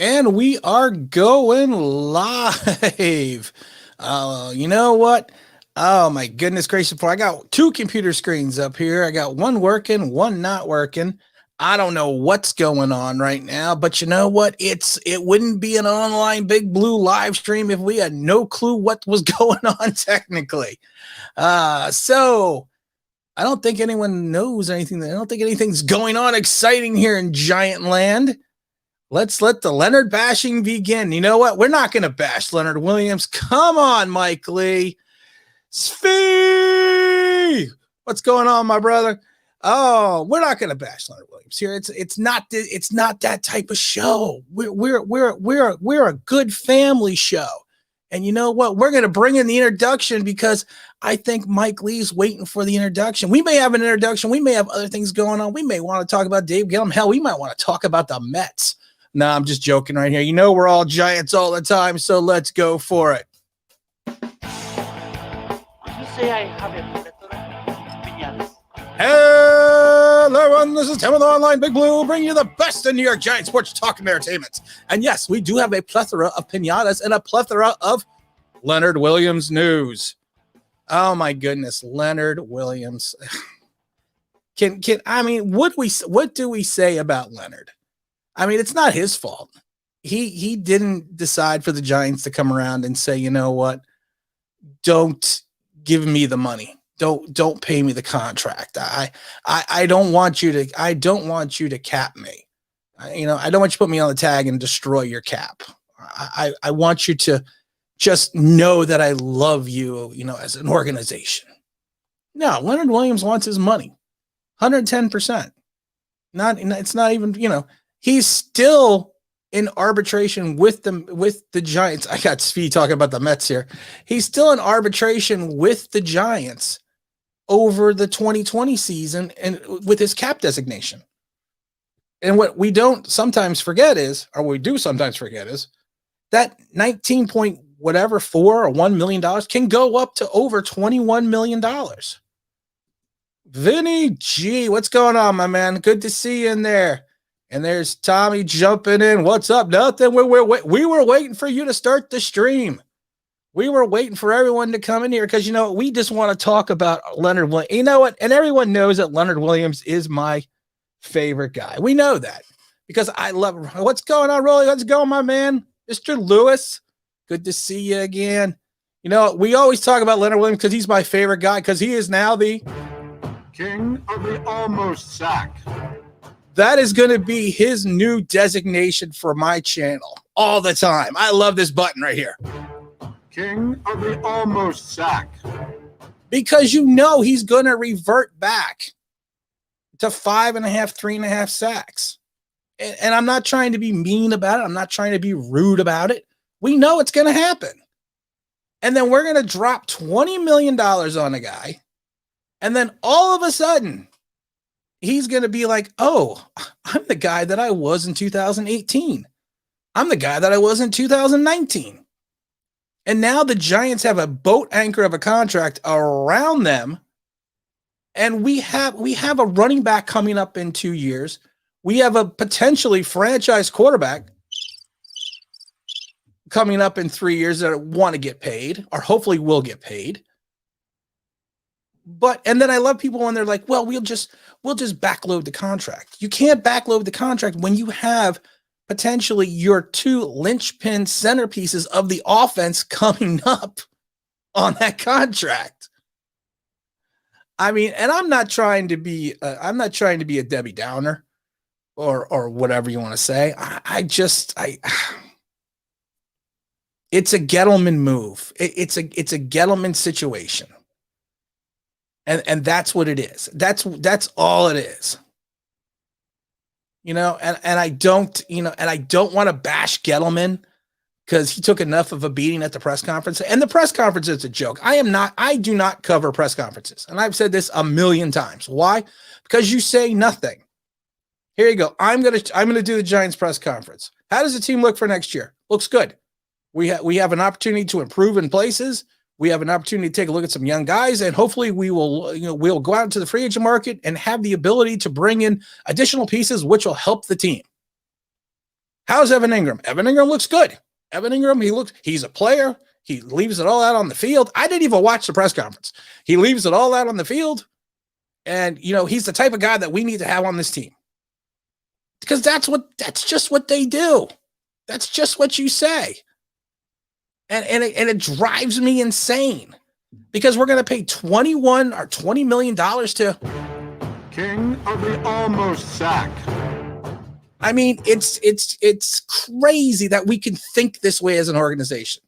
And we are going live. You know what? Oh my goodness gracious! I got two computer screens up here. I got one working, one not working. I don't know what's going on right now, but you know what? It wouldn't be an online Big Blue live stream if we had no clue what was going on technically. So I don't think anyone knows anything. I don't think anything's going on exciting here in Giant Land. Let's let the Leonard bashing begin. You know what? We're not going to bash Leonard Williams. Come on, Mike Lee. Svee! What's going on, my brother? Oh, we're not going to bash Leonard Williams here. It's not that type of show. We're a good family show. And you know what? We're going to bring in the introduction because I think Mike Lee's waiting for the introduction. We may have an introduction. We may have other things going on. We may want to talk about Dave Gillum. Hell, we might want to talk about the Mets. No, I'm just joking right here. You know we're all Giants all the time, so let's go for it. Did you say I have a plethora? Hello, everyone. This is Tim with Online Big Blue, bringing you the best in New York Giants sports talk and entertainment. And yes, we do have a plethora of pinatas and a plethora of Leonard Williams news. Oh my goodness, Leonard Williams. What do we say about Leonard? I mean, it's not his fault. He didn't decide for the Giants to come around and say, you know what, don't give me the money. Don't pay me the contract. I don't want you to cap me. I don't want you to put me on the tag and destroy your cap. I want you to just know that I love you, as an organization. No, Leonard Williams wants his money. 110%. It's not even, he's still in arbitration with the Giants. I got Svee talking about the Mets here. He's still in arbitration with the Giants over the 2020 season and with his cap designation. And what we don't sometimes forget is, or we do sometimes forget is, that 19 point whatever, $4 or $1 million can go up to over $21 million. Vinny G, what's going on, my man? Good to see you in there. And there's Tommy jumping in. What's up? Nothing. We were waiting for you to start the stream. We were waiting for everyone to come in here because, we just want to talk about Leonard Williams. You know what? And everyone knows that Leonard Williams is my favorite guy. We know that because I love him. What's going on, Rolly? Let's go, my man. Mr. Lewis, good to see you again. We always talk about Leonard Williams because he's my favorite guy because he is now the king of the almost sack. That is going to be his new designation for my channel all the time. I love this button right here. King of the almost sack. Because he's going to revert back to 5.5, 3.5 sacks. And I'm not trying to be mean about it. I'm not trying to be rude about it. We know it's going to happen. And then we're going to drop $20 million on a guy. And then all of a sudden, he's going to be like, oh, I'm the guy that I was in 2018. I'm the guy that I was in 2019. And now the Giants have a boat anchor of a contract around them. And we have a running back coming up in 2 years. We have a potentially franchise quarterback coming up in 3 years that want to get paid or hopefully will get paid. And then I love people when they're like, well, we'll just backload the contract. You can't backload the contract when you have potentially your two linchpin centerpieces of the offense coming up on that contract. I mean, and I'm not trying to be a Debbie Downer or whatever you want to say. It's a Gettleman move. It's a Gettleman situation. And that's what it is. That's all it is. And I don't want to bash Gettleman because he took enough of a beating at the press conference. And the press conference is a joke. I do not cover press conferences. And I've said this a million times. Why? Because you say nothing. Here you go. I'm gonna do the Giants press conference. How does the team look for next year? Looks good. We have an opportunity to improve in places. We have an opportunity to take a look at some young guys, and hopefully we'll go out into the free agent market and have the ability to bring in additional pieces, which will help the team. How's Evan Engram? Evan Engram looks good. Evan Engram, he's a player. He leaves it all out on the field. I didn't even watch the press conference. He leaves it all out on the field. And, he's the type of guy that we need to have on this team. Because that's just what they do. That's just what you say. And it drives me insane. Because we're going to pay $21 or $20 million to King of the almost sack. I mean, it's crazy that we can think this way as an organization.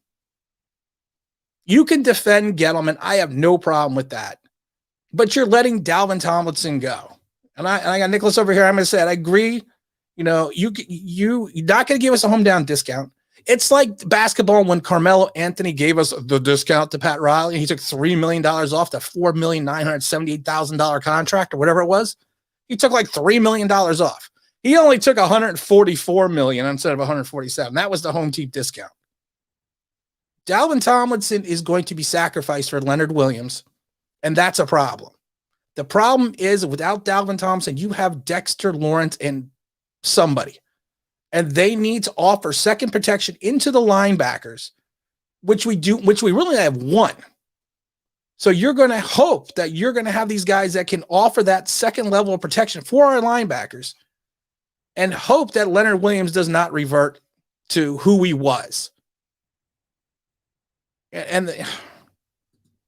You can defend Gettleman. I have no problem with that. But you're letting Dalvin Tomlinson go. And I got Nicholas over here. I'm going to say it. I agree. You're not going to give us a home down discount. It's like basketball when Carmelo Anthony gave us the discount to Pat Riley. He took $3 million off the $4,978,000 contract or whatever it was. He took like $3 million off. He only took $144 million instead of $147. That was the home team discount. Dalvin Tomlinson is going to be sacrificed for Leonard Williams, and that's a problem. The problem is without Dalvin Tomlinson, you have Dexter Lawrence and somebody. And they need to offer second protection into the linebackers, which we really have one. So you're going to hope that you're going to have these guys that can offer that second level of protection for our linebackers and hope that Leonard Williams does not revert to who he was. And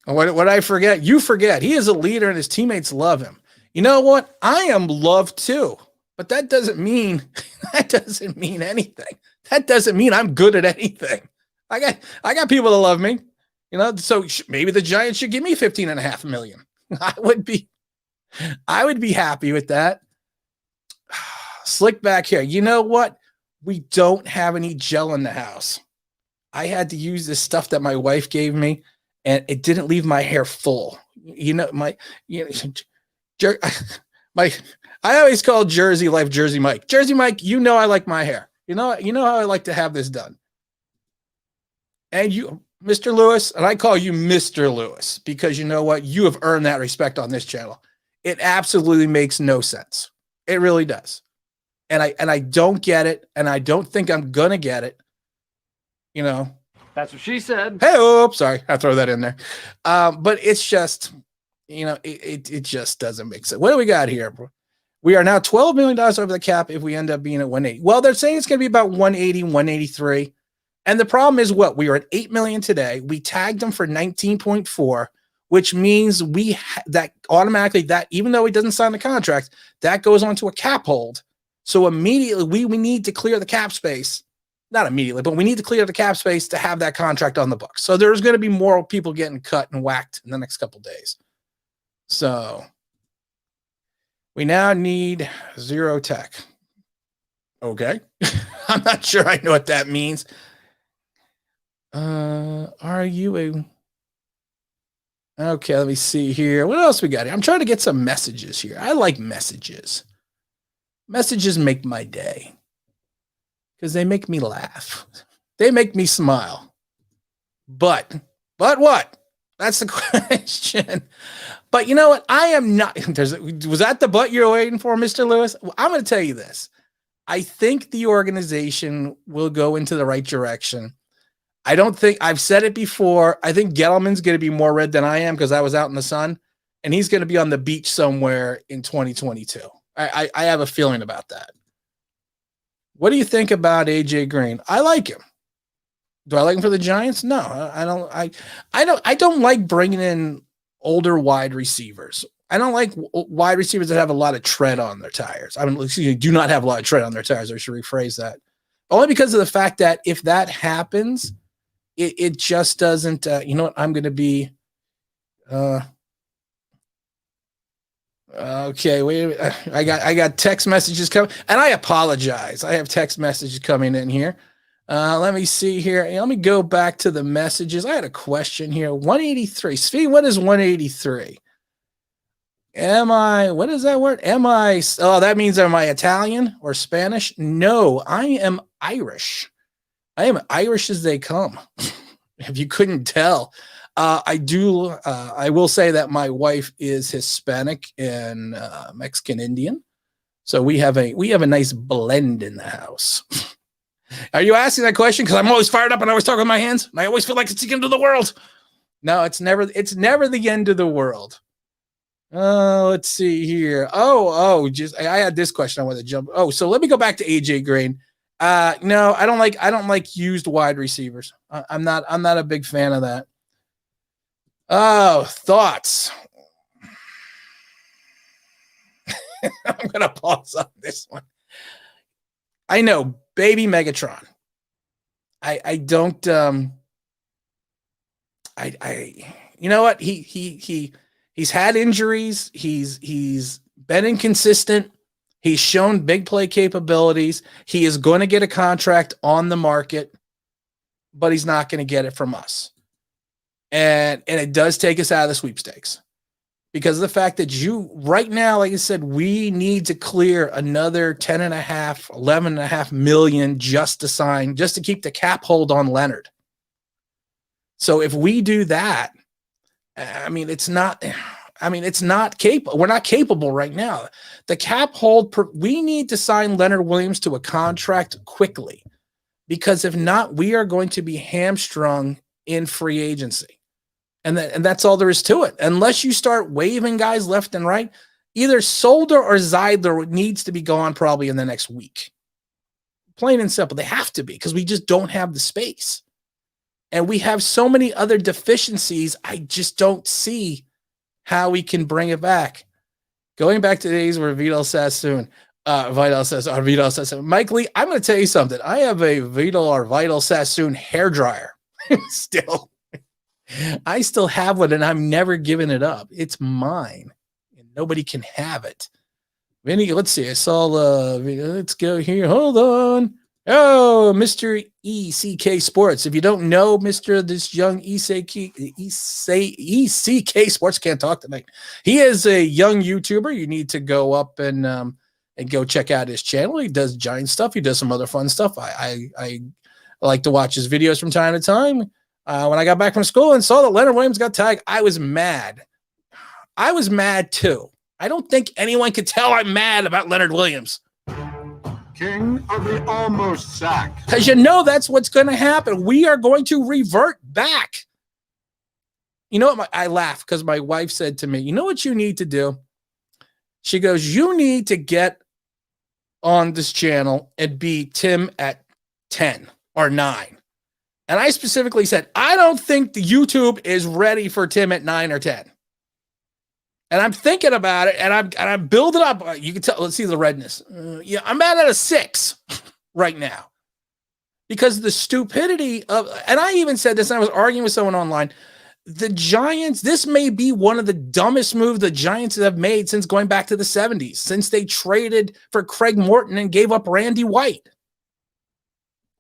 what I forget, you forget, he is a leader and his teammates love him. You know what? I am loved too. But that doesn't mean anything. That doesn't mean I'm good at anything. I got people that love me, so maybe the Giants should give me $15.5 million. I would be happy with that. Slick back here. You know what? We don't have any gel in the house. I had to use this stuff that my wife gave me, and it didn't leave my hair full. I always call Jersey Life Jersey Mike. Jersey Mike, I like my hair. You know how I like to have this done. And you, Mr. Lewis, and I call you Mr. Lewis because you know what? You have earned that respect on this channel. It absolutely makes no sense. It really does. And I don't get it, and I don't think I'm gonna get it. That's what she said. Hey, sorry, I throw that in there. But it's just, it just doesn't make sense. What do we got here, bro? We are now $12 million over the cap if we end up being at 180. Well, they're saying it's going to be about 180, 183. And the problem is what? We are at 8 million today. We tagged them for 19.4, which means that automatically that even though he doesn't sign the contract, that goes onto a cap hold. So immediately we need to clear the cap space. Not immediately, but we need to clear the cap space to have that contract on the books. So there's going to be more people getting cut and whacked in the next couple of days. So we now need 0 tech. Okay. I'm not sure I know what that means. Are you a... Okay, let me see here. What else we got here? I'm trying to get some messages here. I like messages. Messages make my day because they make me laugh. They make me smile. But what? That's the question. But you know what? I am not. Was that the but you're waiting for, Mr. Lewis? Well, I'm going to tell you this. I think the organization will go into the right direction. I don't think I've said it before. I think Gettleman's going to be more red than I am because I was out in the sun, and he's going to be on the beach somewhere in 2022. I have a feeling about that. What do you think about AJ Green? I like him. Do I like him for the Giants? No, I don't. I don't like bringing in older wide receivers. I don't like wide receivers that have a lot of tread on their tires. I mean, do not have a lot of tread on their tires. I should rephrase that. Only because of the fact that if that happens, it just doesn't. You know what? I'm going to be. Okay, wait. I got text messages coming, and I apologize. I have text messages coming in here. Let me see here. Let me go back to the messages. I had a question here. 183. Svee, what is 183? What is that word? That means am I Italian or Spanish? No, I am Irish. I am Irish as they come. If you couldn't tell. I will say that my wife is Hispanic and Mexican Indian. So we have a nice blend in the house. Are you asking that question? Because I'm always fired up and I always talk with my hands. And I always feel like it's the end of the world. No, it's never the end of the world. Let's see here. I had this question I want to jump. Oh, so let me go back to AJ Green. No, I don't like used wide receivers. I'm not a big fan of that. Oh, thoughts. I'm gonna pause on this one. I know, baby Megatron. I don't you know what? He's had injuries. He's been inconsistent. He's shown big play capabilities. He is going to get a contract on the market, but he's not going to get it from us. And it does take us out of the sweepstakes because of the fact that right now, like I said, we need to clear another 11.5 million just to keep the cap hold on Leonard. So if we do that, it's not capable. We're not capable right now. The cap hold, we need to sign Leonard Williams to a contract quickly because if not, we are going to be hamstrung in free agency. And that's all there is to it. Unless you start waving guys left and right, either Solder or Zeidler needs to be gone probably in the next week. Plain and simple. They have to be because we just don't have the space. And we have so many other deficiencies. I just don't see how we can bring it back. Going back to the days where Vidal Sassoon, Mike Lee, I'm going to tell you something. I have a Vidal Sassoon hairdryer still. I still have one and I'm never giving it up. It's mine and nobody can have it. Vinny, let's see. I saw let's go here. Hold on. Oh, Mr. ECK Sports. If you don't know this young ECK Sports, can't talk tonight. He is a young YouTuber. You need to go up and go check out his channel. He does giant stuff. He does some other fun stuff. I like to watch his videos from time to time. When I got back from school and saw that Leonard Williams got tagged, I was mad. I was mad too. I don't think anyone could tell I'm mad about Leonard Williams. King of the almost sack. Because that's what's going to happen. We are going to revert back. You know what? I laugh because my wife said to me, you know what you need to do? She goes, you need to get on this channel and beat Tim at 10 or 9. And I specifically said, I don't think the YouTube is ready for Tim at 9 or 10. And I'm thinking about it, and I'm building up. You can tell. Let's see the redness. I'm at a 6 right now because the stupidity of. And I even said this. And I was arguing with someone online. The Giants. This may be one of the dumbest moves the Giants have made since going back to the 70s. Since they traded for Craig Morton and gave up Randy White.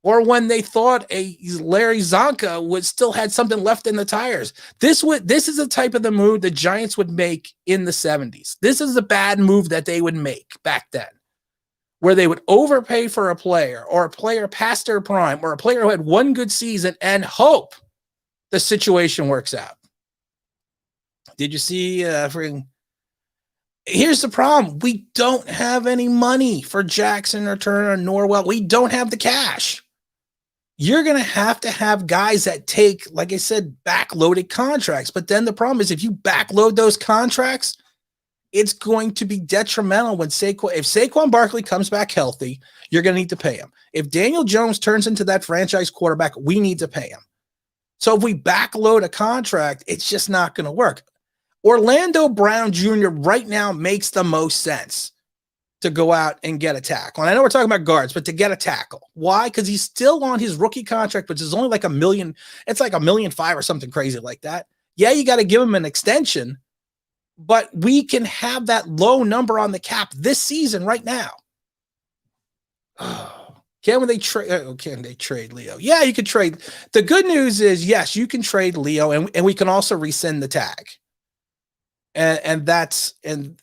Or when they thought a Larry Zonka still had something left in the tires. This is the type of the move the Giants would make in the 70s. This is a bad move that they would make back then, where they would overpay for a player or a player past their prime or a player who had one good season and hope the situation works out. Did you see? Here's the problem. We don't have any money for Jackson or Turner or Norwell. We don't have the cash. You're going to have guys that take, like I said, backloaded contracts. But then the problem is if you backload those contracts, it's going to be detrimental if Saquon Barkley comes back healthy, you're going to need to pay him. If Daniel Jones turns into that franchise quarterback, we need to pay him. So if we backload a contract, it's just not going to work. Orlando Brown Jr. right now makes the most sense to go out and get a tackle. And I know we're talking about guards, but to get a tackle. Why? Because he's still on his rookie contract, which is only like $1 million. It's like $1.5 million or something crazy like that. Yeah, you got to give him an extension, but we can have that low number on the cap this season right now. Can they trade Leo? Yeah, you could trade. The good news is, yes, you can trade Leo, and we can also rescind the tag. And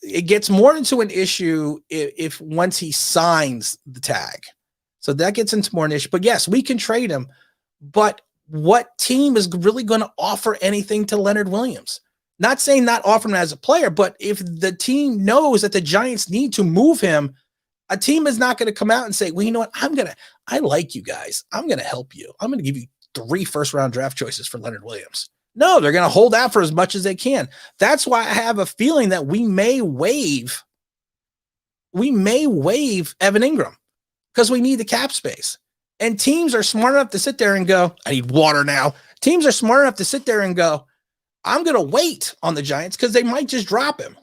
it gets more into an issue if once he signs the tag. So that gets into more an issue. But yes, we can trade him. But what team is really going to offer anything to Leonard Williams? Not saying not offer him as a player, but if the team knows that the Giants need to move him, a team is not going to come out and say, well, you know what? I'm I like you guys. I'm going to help you. I'm going to give you 3 first-round draft choices for Leonard Williams. No, they're going to hold out for as much as they can. That's why I have a feeling that we may waive Evan Engram because we need the cap space. And teams are smart enough to sit there and go, I need water now. Teams are smart enough to sit there and go, I'm going to wait on the Giants because they might just drop him.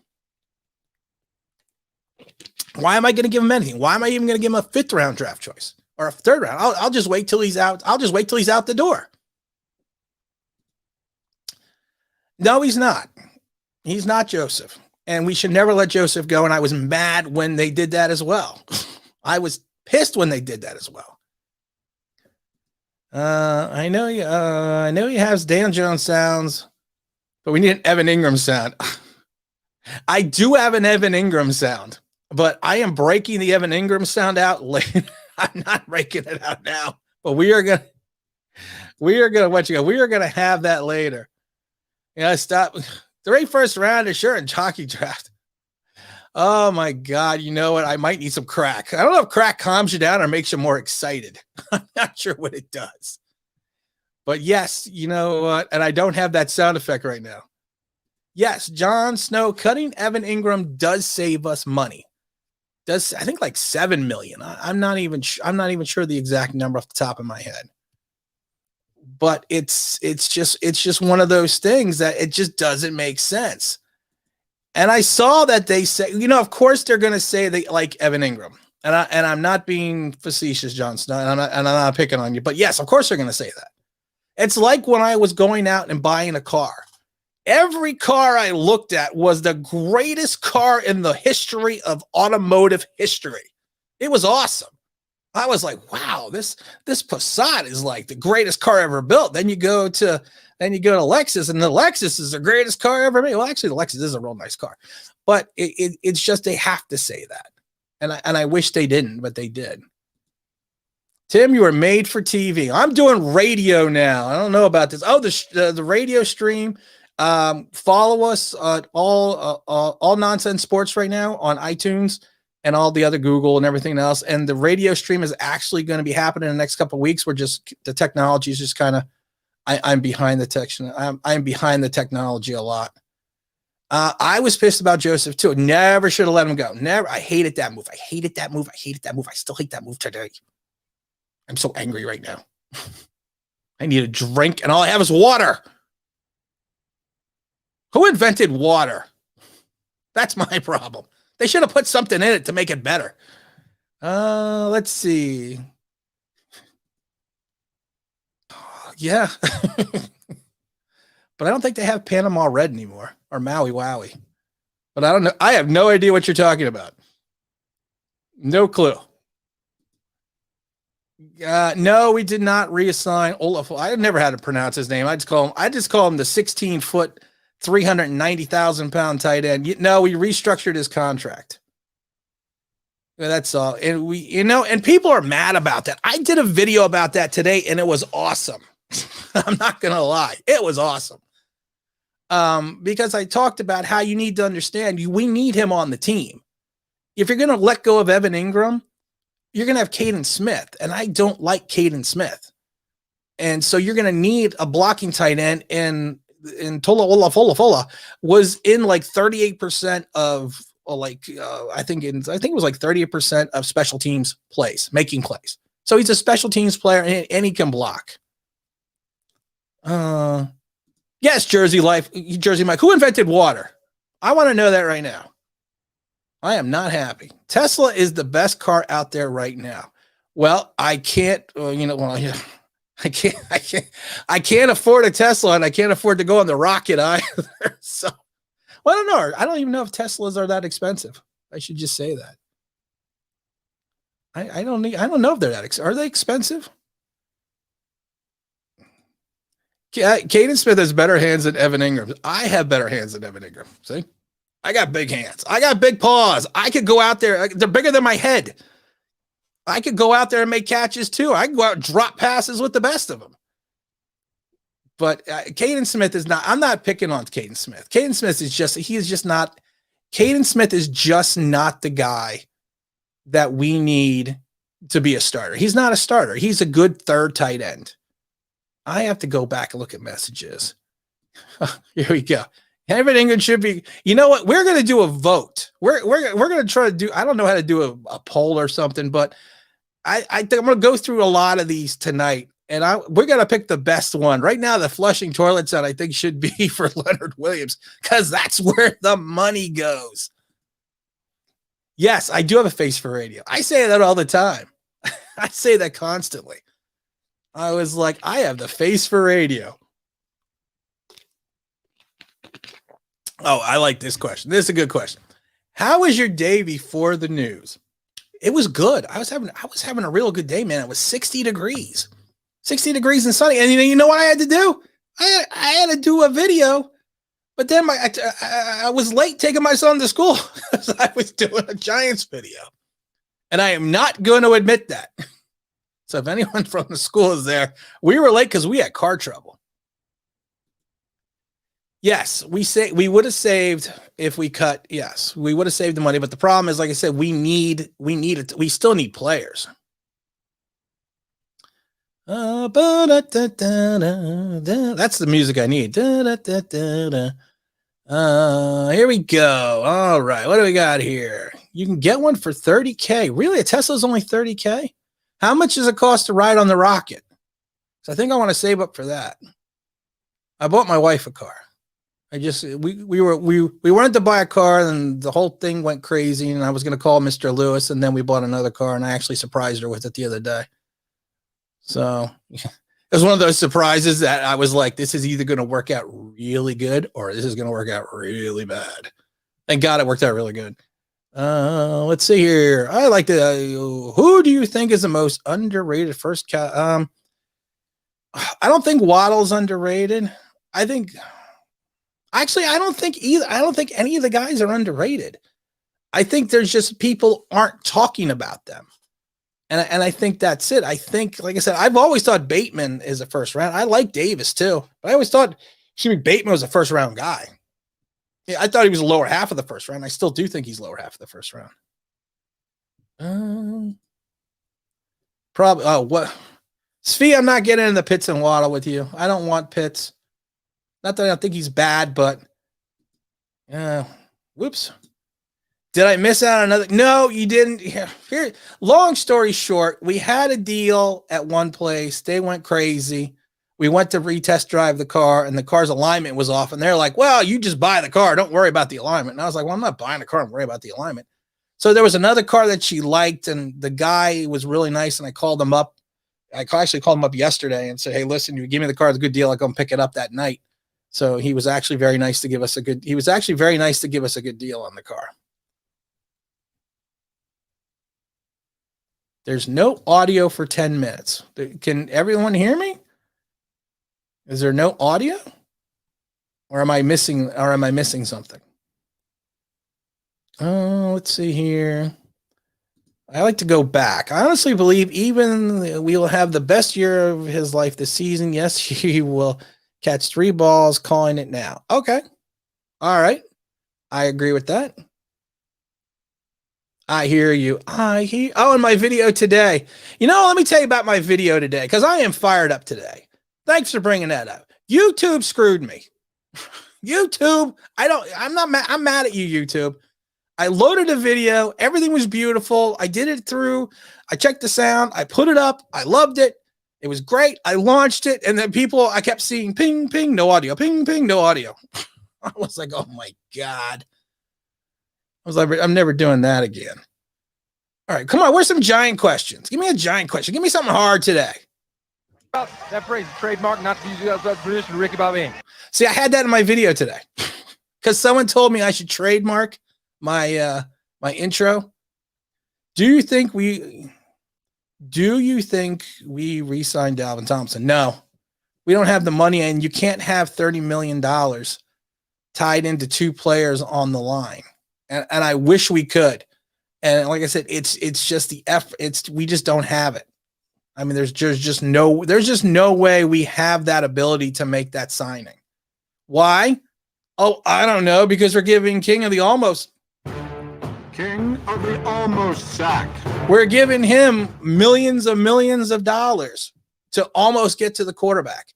Why am I going to give him anything? Why am I even going to give him a 5th-round draft choice or a 3rd round? I'll just wait till he's out. I'll just wait till he's out the door. No, he's not. He's not Joseph. And we should never let Joseph go. And I was mad when they did that as well. I was pissed when they did that as well. I know he has Dan Jones sounds, but we need an Evan Engram sound. I do have an Evan Engram sound, but I am breaking the Evan Engram sound out later. I'm not breaking it out now, but we are gonna let you go. We are gonna have that later. Stop. The very first round is sure in jockey draft. Oh my God. You know what? I might need some crack. I don't know if crack calms you down or makes you more excited. I'm not sure what it does. But yes, you know what? And I don't have that sound effect right now. Yes, Jon Snow cutting Evan Engram does save us money. I think like $7 million. I'm not even sure the exact number off the top of my head. But it's just one of those things that it just doesn't make sense. And I saw that they say, of course they're going to say they like Evan Engram. And I'm not being facetious, Jon Snow, and I'm not picking on you. But yes, of course they're going to say that. It's like when I was going out and buying a car. Every car I looked at was the greatest car in the history of automotive history. It was awesome. I was like, wow, this Passat is like the greatest car ever built. Then you go to Lexus, and the Lexus is the greatest car ever made. Well, actually, the Lexus is a real nice car, but it's just they have to say that, and I wish they didn't, but they did. Tim, you are made for TV. I'm doing radio now. I don't know about this. Oh, the radio stream. Follow us at all Nonsense Sports right now on iTunes and all the other Google and everything else. And the radio stream is actually going to be happening in the next couple of weeks. The technology is just kind of, I'm behind the tech. I'm behind the technology a lot. I was pissed about Joseph too. Never should have let him go. Never. I hated that move. I hated that move. I still hate that move today. I'm so angry right now. I need a drink and all I have is water. Who invented water? That's my problem. They should have put something in it to make it better. Let's see. Yeah. But I don't think they have Panama Red anymore or Maui Wowie. But I don't know. I have no idea what you're talking about. No clue. No, we did not reassign Olaf. I never had to pronounce his name. I just call him the 16-foot, 390,000-pound tight end. No, we restructured his contract. That's all. And and people are mad about that. I did a video about that today and it was awesome. I'm not going to lie. It was awesome. Because I talked about how you need to understand we need him on the team. If you're going to let go of Evan Engram, you're going to have Caden Smith. And I don't like Caden Smith. And so you're going to need a blocking tight end, and Tola Olafola was in like 38% of I think it was like 38% of special teams plays, making plays. So he's a special teams player and he can block. Yes, Jersey Mike. Who invented water? I want to know that right now. I am not happy. Tesla is the best car out there right now. Well, I can't, I can't afford a Tesla and I can't afford to go on the rocket either. So, well, I don't know. I don't even know if Teslas are that expensive. I should just say that. I don't know if they're that expensive. Are they expensive? Caden Smith has better hands than Evan Engram. I have better hands than Evan Engram. See? I got big hands. I got big paws. I could go out there. They're bigger than my head. I could go out there and make catches too. I can go out and drop passes with the best of them. But Caden Smith is not. I'm not picking on Caden Smith. Caden Smith is just not. Caden Smith is just not the guy that we need to be a starter. He's not a starter. He's a good third tight end. I have to go back and look at messages. Here we go. Evan Engram should be. You know what? We're going to do a vote. We're going to try to do. I don't know how to do a poll or something, but I think I'm going to go through a lot of these tonight, and we're going to pick the best one. Right now, the flushing toilet sound I think should be for Leonard Williams because that's where the money goes. Yes, I do have a face for radio. I say that all the time. I say that constantly. I was like, I have the face for radio. Oh, I like this question. This is a good question. How was your day before the news? It was good. I was having a real good day, man. It was 60 degrees. 60 degrees and sunny. And you know what I had to do? I had to do a video. But then I was late taking my son to school because I was doing a Giants video. And I am not going to admit that. So if anyone from the school is there, we were late because we had car trouble. Yes, we would have saved if we cut. Yes, we would have saved the money. But the problem is, like I said, we still need players. That's the music I need. Here we go. All right, what do we got here? You can get one for $30K. Really, a Tesla's only $30K? How much does it cost to ride on the rocket? So I think I want to save up for that. I bought my wife a car. We wanted to buy a car, and the whole thing went crazy, and I was going to call Mr. Lewis, and then we bought another car, and I actually surprised her with it the other day. So it was one of those surprises that I was like, this is either going to work out really good or this is going to work out really bad. Thank God it worked out really good. Let's see here. I like to. Who do you think is the most underrated first? I don't think Waddle's underrated. I don't think either. I don't think any of the guys are underrated. I think there's just people aren't talking about them. And I think that's it. I think, like I said, I've always thought Bateman is a first round. I like Davis too, but I always thought Bateman was a first round guy. Yeah, I thought he was the lower half of the first round. I still do think he's lower half of the first round. Probably. Oh, what? Svee, I'm not getting into Pitts and Waddle with you. I don't want Pitts. Not that I don't think he's bad, but whoops. Did I miss out on another? No, you didn't. Here, long story short, we had a deal at one place. They went crazy. We went to retest drive the car, and the car's alignment was off. And they're like, well, you just buy the car. Don't worry about the alignment. And I was like, well, I'm not buying a car. I'm worried about the alignment. So there was another car that she liked, and the guy was really nice, and I called him up. I actually called him up yesterday and said, hey, listen, you give me the car. It's a good deal. I'll come pick it up that night. So he was actually very nice to give us a good deal on the car. There's no audio for 10 minutes. Can everyone hear me? Is there no audio? Or am I missing something? Let's see here. I like to go back. I honestly believe even we will have the best year of his life this season. Yes, he will catch 3 balls, calling it now. Okay. All right. I agree with that. I hear you. Oh, in my video today. Let me tell you about my video today because I am fired up today. Thanks for bringing that up. YouTube screwed me. YouTube, I'm mad at you, YouTube. I loaded a video. Everything was beautiful. I did it through. I checked the sound. I put it up. I loved it. It was great. I launched it. And then I kept seeing ping, ping, no audio, ping, ping, no audio. I was like, oh my God. I was like, I'm never doing that again. All right, come on. Where's some giant questions? Give me a giant question. Give me something hard today. That phrase, trademark, not to use that tradition, Ricky Bobby. See, I had that in my video today because someone told me I should trademark my intro. Do you think we re-signed Dalvin Thompson? No, we don't have the money, and you can't have $30 million tied into 2 players on the line. And I wish we could. And like I said, it's just the effort. We just don't have it. I mean, there's just no way we have that ability to make that signing. Why? Oh, I don't know, because we're giving King of the Almost. King of the almost sack. We're giving him millions of dollars to almost get to the quarterback.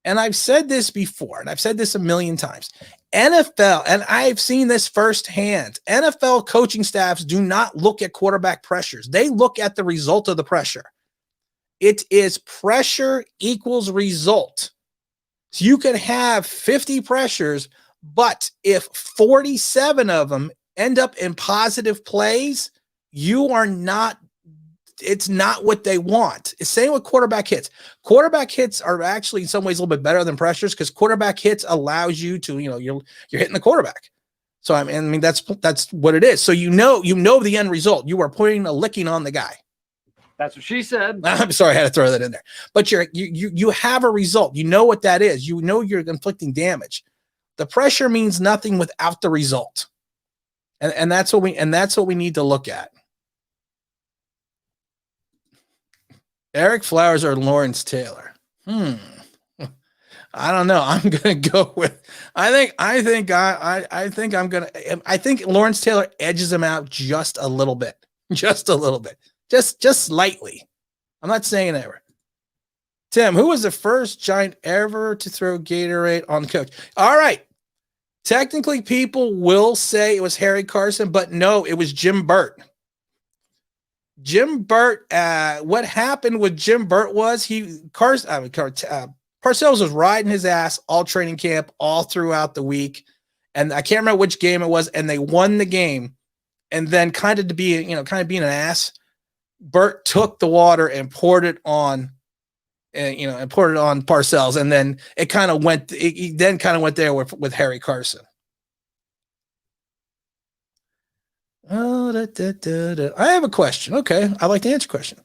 And I've said this before, and I've said this a million times. NFL, and I've seen this firsthand, NFL coaching staffs do not look at quarterback pressures. They look at the result of the pressure. It is pressure equals result. So you can have 50 pressures, but if 47 of them end up in positive plays, it's not what they want. It's same with quarterback hits. Quarterback hits are actually in some ways a little bit better than pressures because quarterback hits allows you to, you're hitting the quarterback. So I mean that's what it is. So you know the end result. You are putting a licking on the guy. That's what she said. I'm sorry, I had to throw that in there. But you have a result. You know what that is. You know you're inflicting damage. The pressure means nothing without the result. And that's what we need to look at. Eric Flowers or Lawrence Taylor? I don't know. I'm gonna go with. I think Lawrence Taylor edges him out just a little bit, just slightly. I'm not saying ever. Tim, who was the first Giant ever to throw Gatorade on coach? All right. Technically, people will say it was Harry Carson, but no, it was Jim Burt. Jim Burt, what happened with Jim Burt was Parcells was riding his ass all training camp, all throughout the week. And I can't remember which game it was, and they won the game. And then kind of being an ass, Burt took the water and poured it on Parcells. And then it kind of went there with Harry Carson. Oh, I have a question. Okay. I like to answer a question.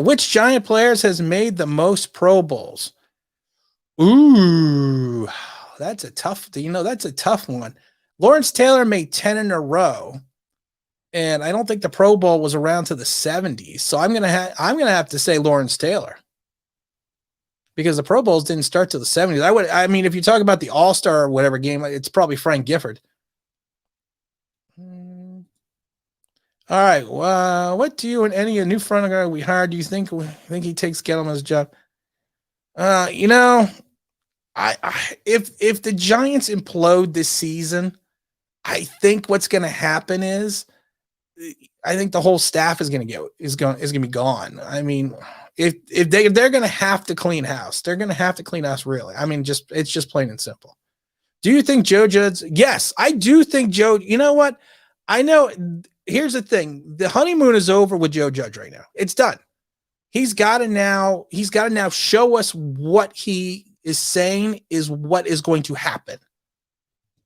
Which Giant players has made the most Pro Bowls? Ooh, that's a tough one. Lawrence Taylor made 10 in a row. And I don't think the Pro Bowl was around to the 70s. So I'm going to have to say Lawrence Taylor. Because the Pro Bowls didn't start till the 70s. I mean, if you talk about the All-Star or whatever game, it's probably Frank Gifford. All right. What do you and any new front guy we hired do you think he takes Gettleman's job? If the Giants implode this season, I think what's going to happen is I think the whole staff is going to be gone. I mean, if they're going to have to clean house, they're going to have to clean house really. I mean, it's just plain and simple. Do you think Joe Judge? Yes, I do think Joe. You know what? I know. Here's the thing. The honeymoon is over with Joe Judge right now. It's done. He's got to now show us what he is saying is what is going to happen.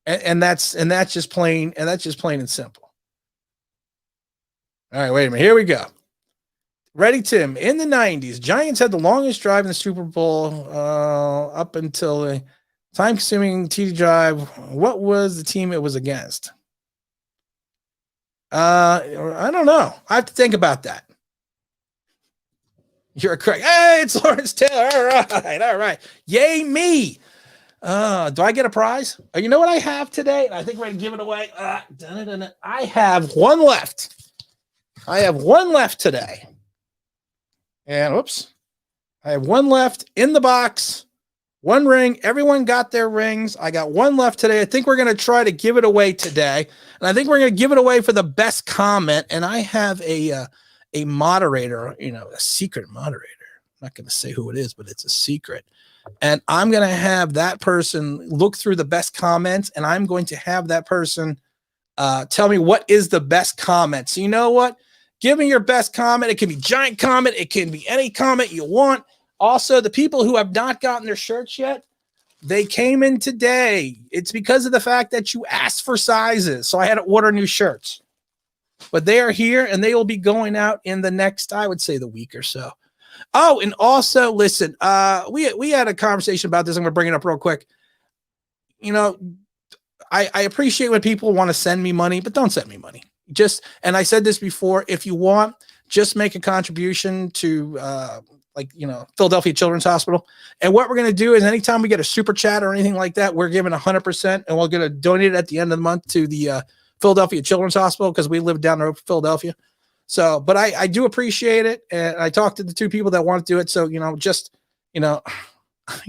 And that's just plain and simple. All right, wait a minute. Here we go. Ready, Tim? In the 90s, Giants had the longest drive in the Super Bowl up until the time-consuming TD drive. What was the team it was against? I don't know. I have to think about that. You're correct. Hey, it's Lawrence Taylor. All right. Yay me. Do I get a prize? You know what I have today? I think we're going to give it away. I have one left. I have one left today. And whoops. I have one left in the box. One ring. Everyone got their rings. I got one left today. I think we're going to try to give it away today. And I think we're going to give it away for the best comment. And I have a moderator, a secret moderator. I'm not going to say who it is, but it's a secret. And I'm going to have that person look through the best comments. And I'm going to have that person tell me what is the best comment. So you know what? Give me your best comment. It can be Giant comment. It can be any comment you want. Also, the people who have not gotten their shirts yet, they came in today. It's because of the fact that you asked for sizes. So I had to order new shirts. But they are here, and they will be going out in the next, I would say, the week or so. Oh, and also, listen, we had a conversation about this. I'm going to bring it up real quick. I appreciate when people want to send me money, but don't send me money. And I said this before, if you want, just make a contribution to Philadelphia Children's Hospital. And what we're going to do is anytime we get a super chat or anything like that, we're giving 100% and we're going to donate it at the end of the month to the Philadelphia Children's Hospital because we live down the road from Philadelphia. So, but I do appreciate it. And I talked to the 2 people that want to do it. So,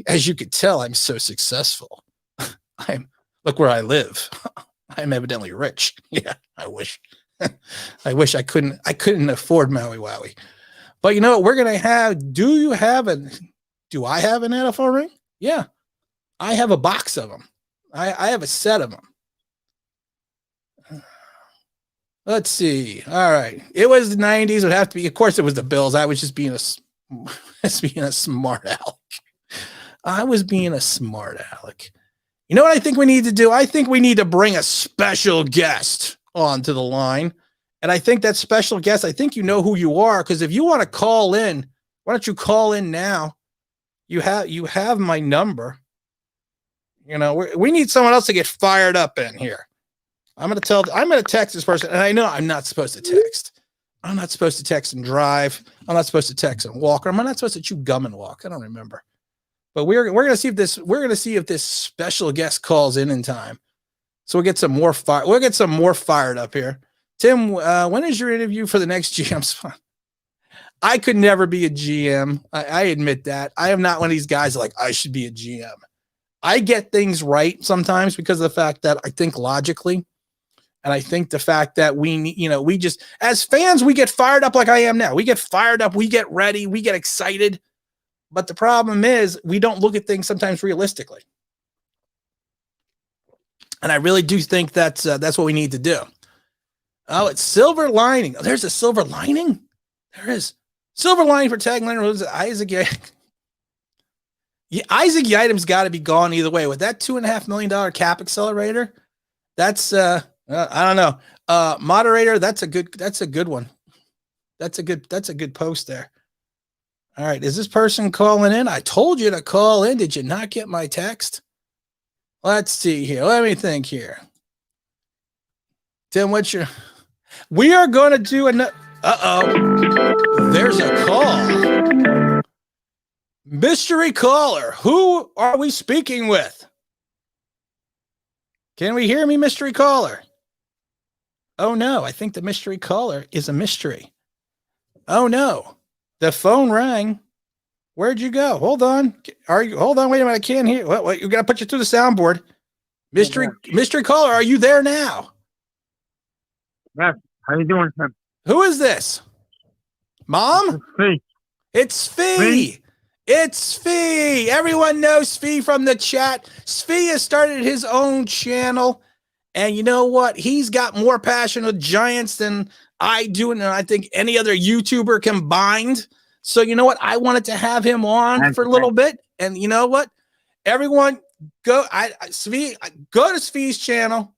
as you could tell, I'm so successful. Look where I live. I'm evidently rich. Yeah, I wish. I wish I couldn't afford Maui Wowie. But you know what we're going to have? Do I have an NFL ring? Yeah. I have a box of them. I have a set of them. Let's see. All right. It was the 90s. It would have to be. Of course, it was the Bills. I was just being a smart aleck. I was being a smart aleck. You know what I think we need to do? I think we need to bring a special guest onto the line. And I think that special guest, I think you know who you are, because if you want to call in, why don't you call in now? You have my number. We need someone else to get fired up in here. I'm going to text this person, and I know I'm not supposed to text. I'm not supposed to text and drive. I'm not supposed to text and walk. Or I'm not supposed to chew gum and walk. I don't remember. But we're going to see if this special guest calls in time. So we'll get some more fired up here. Tim, when is your interview for the next GM spot? I could never be a GM. I admit that. I am not one of these guys like I should be a GM. I get things right sometimes because of the fact that I think logically. And I think the fact that we just, as fans, we get fired up like I am now. We get fired up. We get ready. We get excited. But the problem is we don't look at things sometimes realistically. And I really do think that's what we need to do. Oh, it's silver lining. Oh, there's a silver lining. There is silver lining for Tag Leonard. Isaac Yiadom's got to be gone either way. With that $2.5 million cap accelerator, that's I don't know. Moderator, that's a good one. That's a good post there. All right. Is this person calling in? I told you to call in. Did you not get my text? Let's see here. Let me think here. Tim, we are going to do another. Uh-oh. There's a call. Mystery caller. Who are we speaking with? Can we hear me, mystery caller? Oh, no. I think the mystery caller is a mystery. Oh, no. The phone rang. Where'd you go? Hold on. Hold on. Wait a minute. I can't hear. What? You got to put you through the soundboard. Mystery caller, are you there now? Yes. How you doing, Tim? Who is this? Mom? Svee. It's Svee. It's Svee. Everyone knows Svee from the chat. Svee has started his own channel. And you know what? He's got more passion with Giants than I do, and I think any other YouTuber combined. So you know what? I wanted to have him on for a little bit. And you know what? Everyone go to Svee's channel,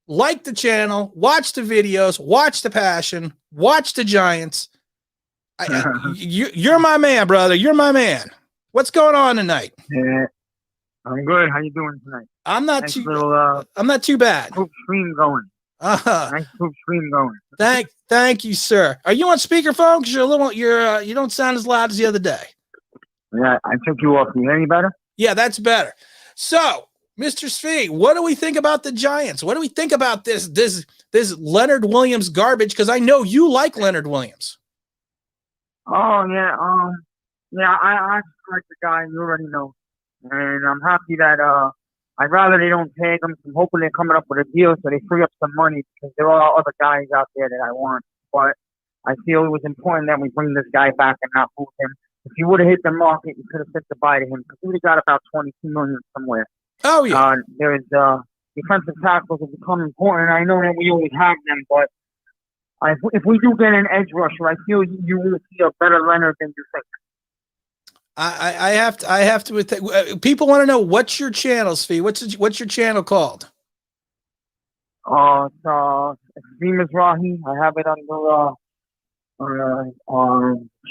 like the channel, watch the videos, watch the passion, watch the Giants. You're my man, brother. You're my man. What's going on tonight? Yeah, I'm good. How you doing tonight? I'm not too bad. Poop stream going. Nice poop stream going. Thank you, sir. Are you on speakerphone? Because you don't sound as loud as the other day. Yeah, I took you off. You any better? Yeah, that's better. So, Mr. Svee, what do we think about the Giants? What do we think about this Leonard Williams garbage? Because I know you like Leonard Williams. Oh yeah, I like the guy. You already know, and I'm happy that I'd rather they don't tag him. I'm hoping they're coming up with a deal so they free up some money because there are other guys out there that I want. But I feel it was important that we bring this guy back and not move him. If you would have hit the market, you could have said goodbye to him because he would have got about $22 million somewhere. Oh yeah. There's defensive tackles have become important. I know that we always have them, but if we do get an edge rusher, I feel you will see a better Leonard than you think. I have to. People want to know what's your channel, Svee. What's your channel called? It's Svee Mizrahi. I have it under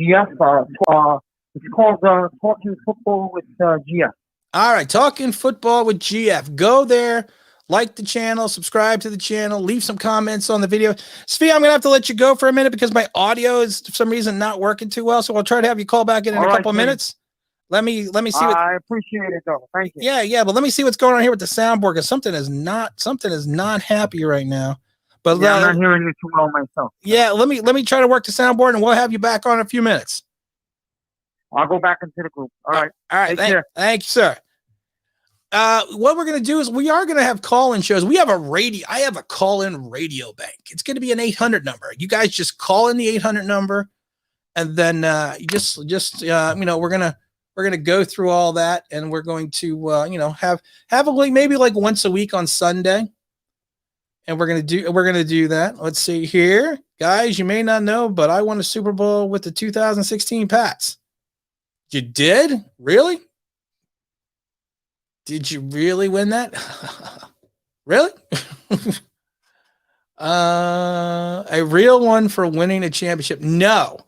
GF. It's called Talking Football with GF. All right, Talking Football with GF. Go there, like the channel, subscribe to the channel, leave some comments on the video. Svee, I'm gonna have to let you go for a minute because my audio is for some reason not working too well. So I'll try to have you call back in a couple of minutes. Let me see what. I appreciate it though. Thank you. Yeah, but let me see what's going on here with the soundboard because something is not happy right now. But Yeah, I'm not hearing you too well myself. yeah, let me try to work the soundboard and we'll have you back on in a few minutes. I'll go back into the group. All right. All right. Take care. Thank you, sir. What we're going to do is we are going to have call-in shows. I have a call-in radio bank. It's going to be an 800 number. You guys just call in the 800 number and then we're going to go through all that and we're going to have maybe like once a week on Sunday. And we're going to do that. Let's see here. Guys, you may not know, but I won a Super Bowl with the 2016 Pats. You did? Really? Did you really win that? Really? A real one for winning a championship? No.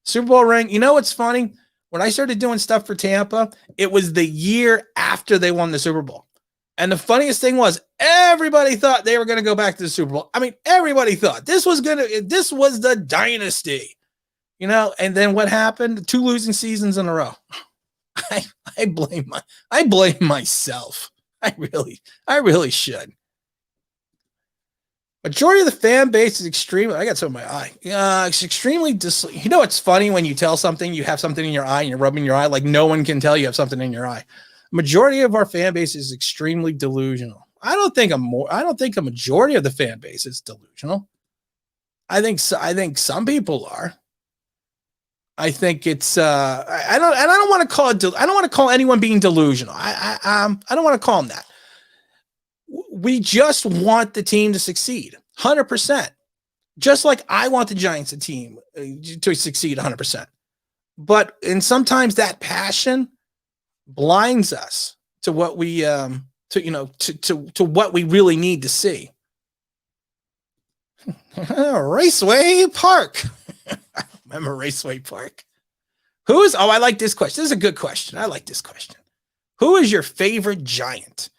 Super Bowl ring. You know what's funny? When I started doing stuff for Tampa, it was the year after they won the Super Bowl. And the funniest thing was everybody thought they were going to go back to the Super Bowl. I mean, everybody thought this was the dynasty, and then what happened? 2 losing seasons in a row. I blame myself. I really should. Majority of the fan base is extremely, I got something in my eye. It's extremely, it's funny when you tell something, you have something in your eye and you're rubbing your eye, like no one can tell you have something in your eye. Majority of our fan base is extremely delusional. I don't think a majority of the fan base is delusional. I think some people are. I think it's I don't want to call anyone being delusional. I don't want to call them that. We just want the team to succeed 100%. Just like I want the Giants team to succeed 100%. But sometimes that passion blinds us to what we to what we really need to see. Raceway Park. I remember Raceway Park. I like this question. This is a good question. I like this question. Who is your favorite Giant?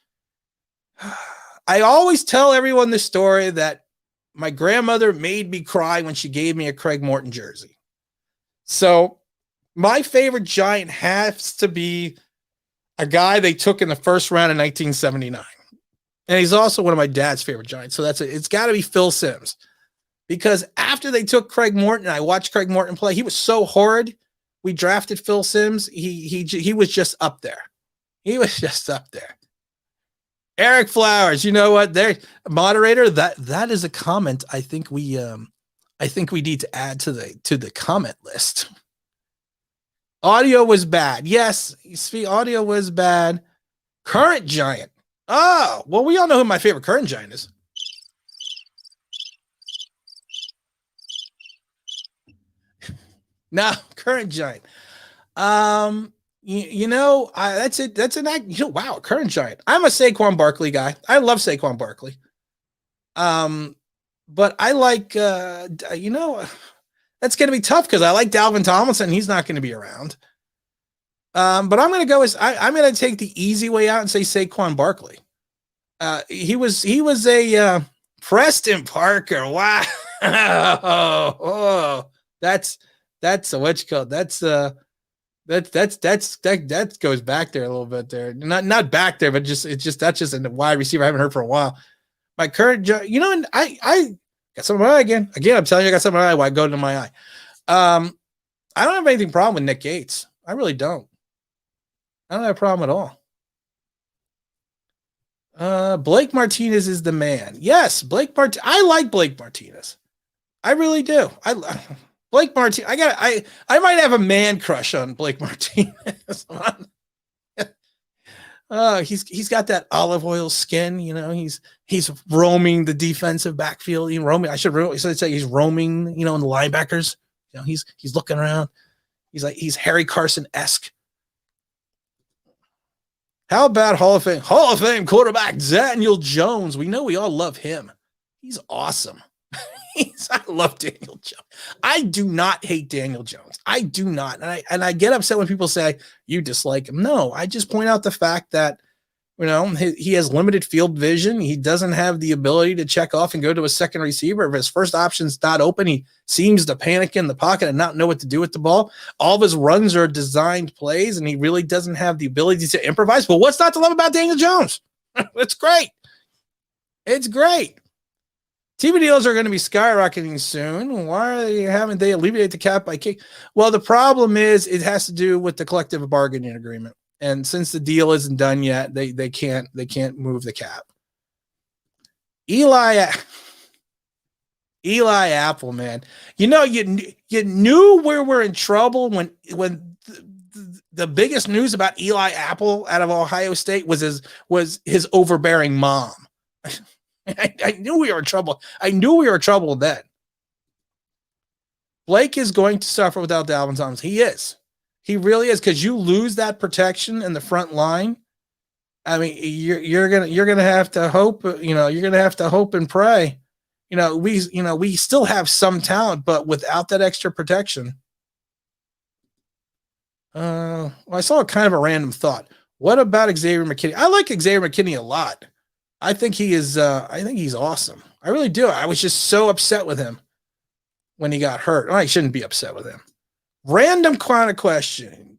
I always tell everyone the story that my grandmother made me cry when she gave me a Craig Morton jersey. So my favorite Giant has to be a guy they took in the first round in 1979. And he's also one of my dad's favorite Giants. So it's got to be Phil Simms. Because after they took Craig Morton, I watched Craig Morton play. He was so horrid. We drafted Phil Simms. He was just up there. He was just up there. Eric Flowers, you know what? There, moderator, that is a comment I think we need to add to the comment list. Audio was bad. Yes, Svee, audio was bad. Current Giant. Oh, well, we all know who my favorite current Giant is. No, current Giant. That's it. That's an act. Wow, current Giant. I'm a Saquon Barkley guy. I love Saquon Barkley. But I like, that's going to be tough because I like Dalvin Tomlinson. He's not going to be around. But I'm going to go I'm going to take the easy way out and say Saquon Barkley. He was a Preston Parker. Wow. Oh, that's a what you call it. That goes back there a little bit there. Not back there, but that's just a wide receiver I haven't heard for a while. My current, and I got something in my eye again. Again, I'm telling you, I got something in my eye. Why I go to my eye. I don't have anything problem with Nick Gates. I really don't. I don't have a problem at all. Blake Martinez is the man. Yes, I like Blake Martinez. I really do. Blake Martinez. I might have a man crush on Blake Martinez. He's got that olive oil skin. He's roaming the defensive backfield. I should say he's roaming. In the linebackers. He's looking around. He's Harry Carson-esque. How about Hall of Fame quarterback Daniel Jones? We know we all love him. He's awesome. I love Daniel Jones. I do not hate Daniel Jones. I do not. And I get upset when people say you dislike him. No, I just point out the fact that You know, he has limited field vision. He doesn't have the ability to check off and go to a second receiver. If his first option's not open, he seems to panic in the pocket and not know what to do with the ball. All of his runs are designed plays, and he really doesn't have the ability to improvise. But what's not to love about Daniel Jones? It's great. It's great. TV deals are going to be skyrocketing soon. Why haven't they alleviated the cap by kick? Well, the problem is it has to do with the collective bargaining agreement. And since the deal isn't done yet, they can't move the cap. Eli Apple, man. You know, you knew we were in trouble when the biggest news about Eli Apple out of Ohio State was his overbearing mom. I knew we were in trouble. I knew we were in trouble then. Blake is going to suffer without Dalvin Thomas. He is. He really is, because you lose that protection in the front line. I mean, you're gonna have to hope. You know, you're gonna have to hope and pray. We still have some talent, but without that extra protection. Well, I saw kind of a random thought. What about Xavier McKinney? I like Xavier McKinney a lot. I think he is. I think he's awesome. I really do. I was just so upset with him when he got hurt. Well, I shouldn't be upset with him. Random kind of question,